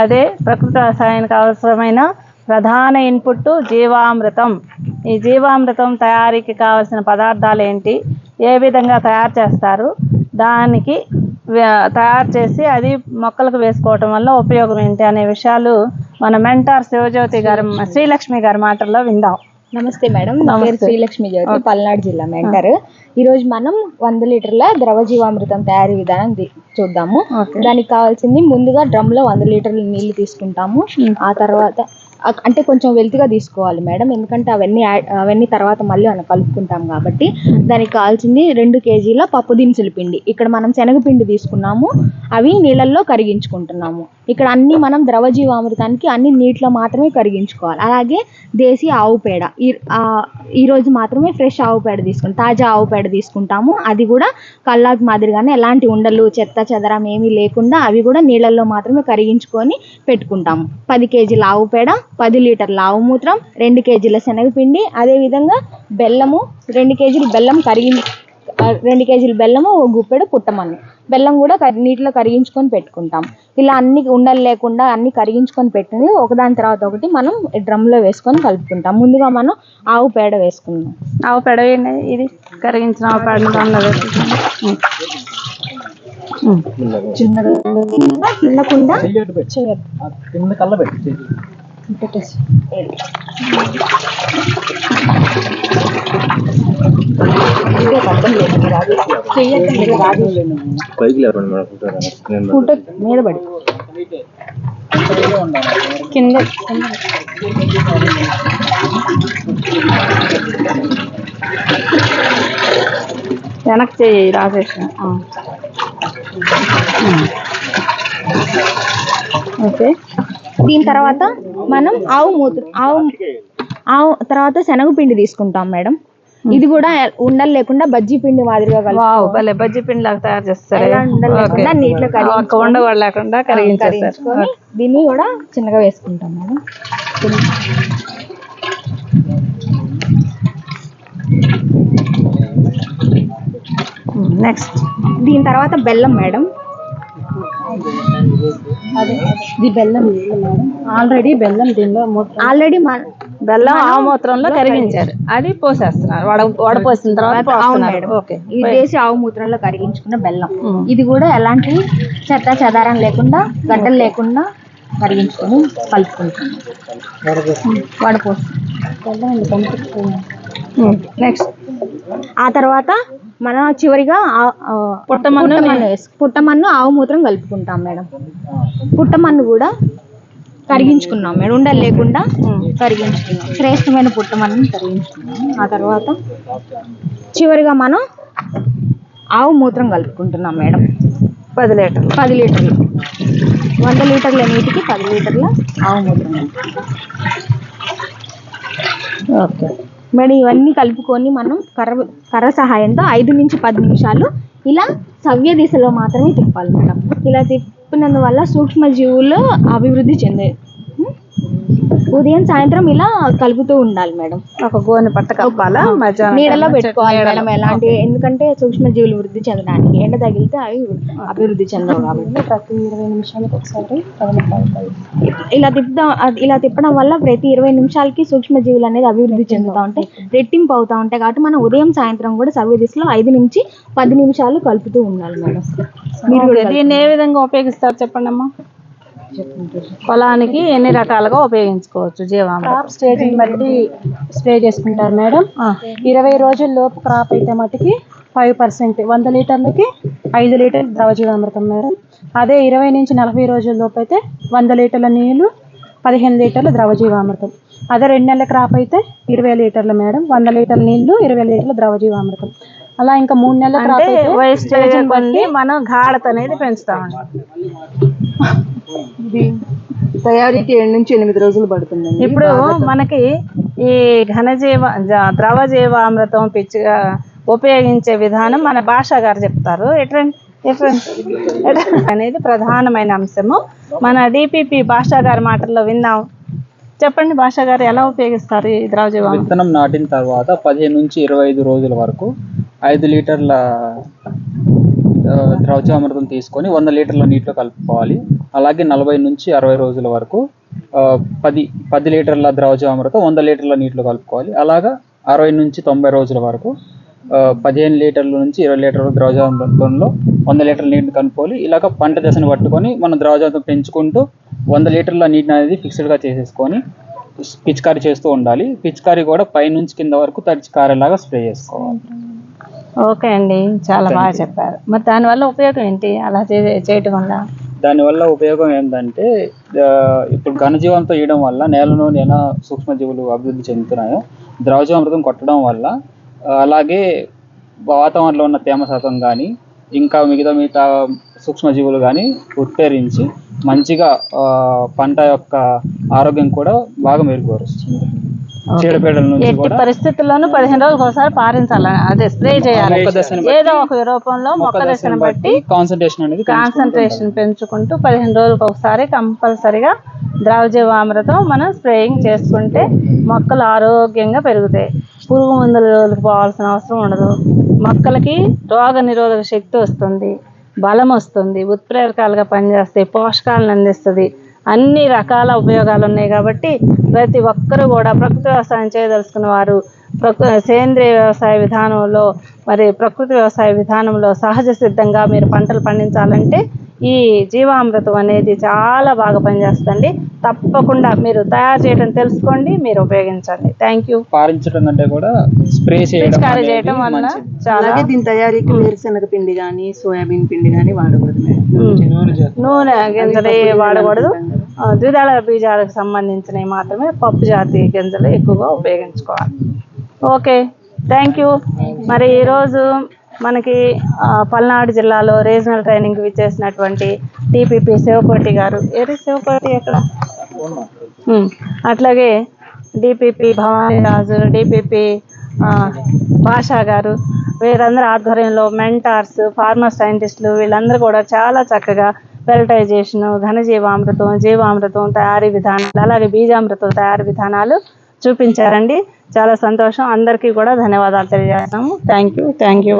అదే ప్రకృతి వ్యవసాయానికి అవసరమైన ప్రధాన ఇన్పుట్ జీవామృతం. ఈ జీవామృతం తయారీకి కావలసిన పదార్థాలు ఏంటి, ఏ విధంగా తయారు చేస్తారు, దానికి తయారు చేసి అది మొక్కలకు వేసుకోవటం వల్ల ఉపయోగం ఏంటి అనే విషయాలు మన మెంటార్ శివజ్యోతి గారు, శ్రీలక్ష్మి గారి మాటల్లో విందాం. నమస్తే మేడం, నా పేరు శ్రీలక్ష్మి జ్యోతి, పల్నాడు జిల్లా మెంటర్. ఈరోజు మనం 100 లీటర్ల ద్రవ జీవామృతం తయారీ విధానం చూద్దాము. దానికి కావాల్సింది ముందుగా డ్రమ్ లో 100 లీటర్ల నీళ్లు తీసుకుంటాము. ఆ తర్వాత అంటే కొంచెం వెల్తిగా తీసుకోవాలి మేడం, ఎందుకంటే అవన్నీ తర్వాత మళ్ళీ మనం కలుపుకుంటాం కాబట్టి. దానికి కావాల్సింది 2 కేజీల పప్పు దినుసుల పిండి. ఇక్కడ మనం శనగపిండి తీసుకున్నాము, అవి నీళ్ళల్లో కరిగించుకుంటున్నాము. ఇక్కడ అన్ని మనం ద్రవ జీవామృతానికి అన్ని నీటిలో మాత్రమే కరిగించుకోవాలి. అలాగే దేశీ ఆవు పేడ, ఈరోజు మాత్రమే ఫ్రెష్ ఆవు పేడ తీసుకుంటాం, తాజా ఆవు పేడ తీసుకుంటాము. అది కూడా కల్లాకి మాదిరిగానే ఎలాంటి ఉండలు చెత్త చెదరం ఏమీ లేకుండా అవి కూడా నీళ్ళల్లో మాత్రమే కరిగించుకొని పెట్టుకుంటాము. 10 కేజీల ఆవు పేడ, 10 లీటర్ల ఆవు మూత్రం, 2 కేజీల శనగపిండి, అదేవిధంగా బెల్లము 2 కేజీలు బెల్లం 2 కేజీల బెల్లము, 1 గుప్పెడు పుట్టమన్ను. బెల్లం కూడా నీటిలో కరిగించుకొని పెట్టుకుంటాం. ఇలా అన్ని ఉండలు లేకుండా అన్ని కరిగించుకొని పెట్టుకుని ఒకదాని తర్వాత ఒకటి మనం డ్రమ్లో వేసుకొని కలుపుకుంటాం. ముందుగా మనం ఆవు పేడ వేసుకుందాం. ఆవు పేడ ఇది కరిగించిన ఆవు పేడ డ్రమ్లో వేసుకుంటాం. తినకుండా మీద పడి కింద వెనక్కి చేయి రాజేష్. ఓకే, దీని తర్వాత మనం ఆవు తర్వాత శనగపిండి తీసుకుంటాం మేడం. ఇది కూడా ఉండలు లేకుండా బజ్జీ పిండి మాదిరిగా బజ్జీ పిండి లాగా తయారు చేస్తారు. నీటిలో ఉండలు లేకుండా కరిగించుకొని దీన్ని కూడా చిన్నగా వేసుకుంటాం మేడం. నెక్స్ట్ దీని తర్వాత బెల్లం మేడం. ఇది బెల్లం ఆల్రెడీ బెల్లం దీనిలో బెల్లం ఆవు మూత్రంలో కరిగించారు, అది పోసేస్తున్నారు. వడపోసిన తర్వాత ఇది వేసి ఆవు మూత్రంలో కరిగించుకున్న బెల్లం. ఇది కూడా ఎలాంటి చెత్త చెదారం లేకుండా గడ్డలు లేకుండా కరిగించుకొని కలుపుకుంటాం. నెక్స్ట్ ఆ తర్వాత మనం చివరిగా పుట్టమన్ను ఆవు మూత్రం కలుపుకుంటాం మేడం. పుట్టమన్ను కూడా కరిగించుకున్నాం మేడం, ఉండలు లేకుండా కరిగించుకున్నాం. శ్రేష్టమైన పుట్టమన్ను కరిగించుకున్నాం. ఆ తర్వాత చివరిగా మనం ఆవు మూత్రం కలుపుకుంటున్నాం మేడం. 10 లీటర్లు 100 లీటర్ల నీటికి 10 లీటర్ల ఆవు మూత్రం. ఓకే మేడం, ఇవన్నీ కలుపుకొని మనం కర్ర సహాయంతో 5 నుంచి 10 నిమిషాలు ఇలా సవ్య దిశలో మాత్రమే తిప్పాలి మేడం. ఇలా తిప్పినందువల్ల సూక్ష్మజీవులు అభివృద్ధి చెందాయి. ఉదయం సాయంత్రం ఇలా కలుపుతూ ఉండాలి మేడం. ఒక గోనె పట్ట కప్పాలా, నీడలో పెట్టుకోవాలి మేడం. ఎలాంటి ఎందుకంటే సూక్ష్మజీవులు వృద్ధి చెందడానికి ఎండ తగిలితే అవి అభివృద్ధి చెందవు కాబట్టి ప్రతి 20 నిమిషాలకు ఒకసారి ఇలా తిప్పడం వల్ల ప్రతి 20 నిమిషాలకి సూక్ష్మజీవులు అనేది అభివృద్ధి చెందుతూ ఉంటాయి, రెట్టింపు అవుతూ ఉంటాయి. కాబట్టి మనం ఉదయం సాయంత్రం కూడా సవ్య దిశలో 5 నుంచి 10 నిమిషాలు కలుపుతూ ఉండాలి మేడం. మీరు దీన్ని ఏ విధంగా ఉపయోగిస్తారు చెప్పండి అమ్మా. పొలానికి ఎన్ని రకాలుగా ఉపయోగించుకోవచ్చు? జీవామృతం స్టేజ్ని బట్టి స్ప్రే చేసుకుంటారు మేడం. 20 రోజుల లోపు క్రాప్ అయితే మటుకి 5%, 100 లీటర్లకి 5 లీటర్లు ద్రవ జీవామృతం మేడం. అదే 20 నుంచి 40 రోజుల లోపు అయితే 100 లీటర్ల నీళ్లు, 15 లీటర్ల ద్రవ జీవామృతం. అదే 2 నెలల క్రాప్ అయితే 20 లీటర్లు మేడం, 100 లీటర్ల నీళ్లు, 20 లీటర్ల ద్రవ జీవామృతం. అలా ఇంకా 3 నెలల క్రాప్ అయితే మనం గాఢత అనేది పెంచుతామండి. ఇది తయారీకి 7 నుంచి 8 రోజులు పడుతుంది. ఇప్పుడు మనకి ఈ ద్రవ జీవామృతం పిచ్చిగా ఉపయోగించే విధానం మన భాషా గారు చెప్తారు. అనేది ప్రధానమైన అంశము. మన డిపిపి భాషా గారి మాటల్లో విన్నాం. చెప్పండి భాషా గారు, ఎలా ఉపయోగిస్తారు ఈ ద్రవ జీవామృతం? విత్తనం నాటిన తర్వాత 15 నుంచి 25 రోజుల వరకు 5 లీటర్ల ద్రవజీవామృతం తీసుకొని 100 లీటర్ల నీటిలో కలుపుకోవాలి. అలాగే 40 నుంచి 60 రోజుల వరకు 10 లీటర్ల ద్రవజీవామృతం 100 లీటర్ల నీటిలో కలుపుకోవాలి. అలాగా 60 నుంచి 90 రోజుల వరకు 15 లీటర్ల నుంచి 20 లీటర్ల ద్రవజీవామృతంలో 100 లీటర్ల నీటిని కలుపుకోవాలి. ఇలాగ పంట దశను పట్టుకొని మనం ద్రవజీవామృతం పెంచుకుంటూ 100 లీటర్ల నీటిని అనేది ఫిక్స్డ్గా చేసేసుకొని పిచికారీ చేస్తూ ఉండాలి. పిచికారీ కూడా పైనుంచి కింద వరకు తడిచి కారేలాగా స్ప్రే చేసుకోవాలి. ఓకే అండి, చాలా బాగా చెప్పారు. మరి దానివల్ల ఉపయోగం ఏంటి అలా చేయటం వల్ల? దానివల్ల ఉపయోగం ఏంటంటే ఇప్పుడు ఘనజీవంతో వేయడం వల్ల నేలలోని ఎలా సూక్ష్మజీవులు అభివృద్ధి చెందుతున్నాయో ద్రవజీవామృతం కొట్టడం వల్ల, అలాగే వాతావరణంలో ఉన్న తేమ శాతం కానీ ఇంకా మిగతా సూక్ష్మజీవులు కానీ ఉత్పేరించి మంచిగా పంట యొక్క ఆరోగ్యం కూడా బాగా మెరుగుపరుస్తుంది. చీడపీడల నుంచి ఎట్టి కూడా పరిస్థితుల్లోనూ 15 రోజులకు ఒకసారి పారించాలి, అదే స్ప్రే చేయాలి. ఏదో ఒక రూపంలో మొక్క దశను బట్టి కాన్సన్ట్రేషన్ పెంచుకుంటూ 15 రోజులకు ఒకసారి కంపల్సరిగా ద్రవజీవామృతం మనం స్ప్రేయింగ్ చేసుకుంటే మొక్కలు ఆరోగ్యంగా పెరుగుతాయి. పురుగు మందులకు పోవాల్సిన అవసరం ఉండదు. మొక్కలకి రోగ నిరోధక శక్తి వస్తుంది, బలం వస్తుంది, ఉత్ప్రేరకాలుగా పనిచేస్తాయి, పోషకాలను అందిస్తుంది. అన్ని రకాల ఉపయోగాలు ఉన్నాయి కాబట్టి ప్రతి ఒక్కరూ కూడా ప్రకృతి వ్యవసాయం చేయదలుచుకున్న వారు సేంద్రియ వ్యవసాయ విధానంలో ప్రకృతి వ్యవసాయ విధానంలో సహజ సిద్ధంగా మీరు పంటలు పండించాలంటే ఈ జీవామృతం అనేది చాలా బాగా పనిచేస్తుంది. తప్పకుండా మీరు తయారు చేయడం తెలుసుకోండి, మీరు ఉపయోగించండి. Thank you. పారించడం కంటే కూడా స్ప్రే చేయడం వల్ల చాలా దీని తయారీకి వేరుశనగ పిండి కానీ సోయాబీన్ పిండి కానీ వాడకూడదు. నూనె గింజలు వాడకూడదు. ద్విదళ బీజాలకు సంబంధించినవి మాత్రమే, పప్పు జాతి గింజలు ఎక్కువగా ఉపయోగించుకోవాలి. Okay, thank you. మరి ఈరోజు మనకి పల్నాడు జిల్లాలో రీజనల్ ట్రైనింగ్ ఇచ్చేసినటువంటి టీపీపీ శివకోటి గారు, శివకోటి ఎక్కడ, అట్లాగే డిపిపి భవానీరాజు, డిపిపి భాషా గారు, వీరందరూ ఆధ్వర్యంలో మెంటార్స్, ఫార్మర్ సైంటిస్టులు వీళ్ళందరూ కూడా చాలా చక్కగా పెరటైజేషన్, ఘనజీవామృతం, జీవామృతం తయారీ విధానాలు, అలాగే బీజామృతం తయారీ విధానాలు చూపించారండి. చాలా సంతోషం. అందరికీ కూడా ధన్యవాదాలు తెలియజేస్తాము. Thank you.